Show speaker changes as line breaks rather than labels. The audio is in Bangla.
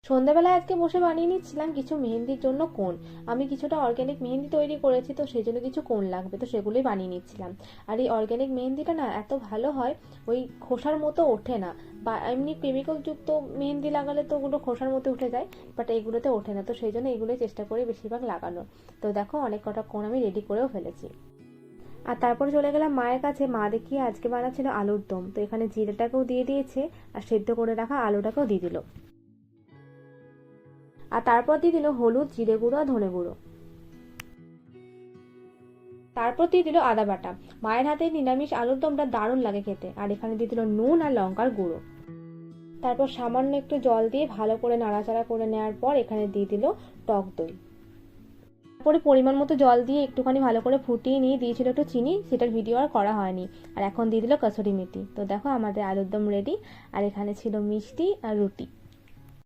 সন্ধ্যাবেলায় আজকে বসে বানিয়ে নিচ্ছিলাম কিছু মেহেন্দির জন্য কোন। আমি কিছুটা অর্গ্যানিক মেহেন্দি তৈরি করেছি, তো সেই জন্য কিছু কোন লাগবে, তো সেগুলোই বানিয়ে নিচ্ছিলাম। আর এই অর্গ্যানিক মেহেন্দিটা না এত ভালো হয়, ওই খোসার মতো ওঠে না। বা এমনি কেমিক্যাল যুক্ত মেহেন্দি লাগালে তো ওগুলো খোসার মতো উঠে যায়, বাট এইগুলোতে ওঠে না, তো সেই জন্য এগুলোই চেষ্টা করি বেশিরভাগ লাগানোর। তো দেখো অনেক কটা কোন আমি রেডি করেও ফেলেছি। আর তারপর চলে গেলাম মায়ের কাছে। মা দেখি আজকে বানাচ্ছিল আলুর দম, তো এখানে জিরেটাকেও দিয়ে দিয়েছে আর সেদ্ধ করে রাখা আলুটাকেও দিয়ে দিল। আর তারপর দিয়ে দিল হলুদ, জিরে গুঁড়ো আর ধনে গুঁড়ো। তারপর দিয়ে দিল আদা বাটা। মায়ের হাতে নিরামিষ আলুর দমটা দারুণ লাগে খেতে। আর এখানে দিয়ে দিল নুন আর লঙ্কার গুঁড়ো। তারপর সামান্য একটু জল দিয়ে ভালো করে নাড়াচাড়া করে নেওয়ার পর এখানে দিয়ে দিল টক দই। তারপরে পরিমাণ মতো জল দিয়ে একটুখানি ভালো করে ফুটিয়ে নিয়ে দিয়েছিল একটু চিনি, সেটার ভিডিও আর করা হয়নি। আর এখন দিয়ে দিল কসুরি মেথি। তো দেখো আমাদের আলুর দম রেডি। আর এখানে ছিল মিষ্টি আর রুটি।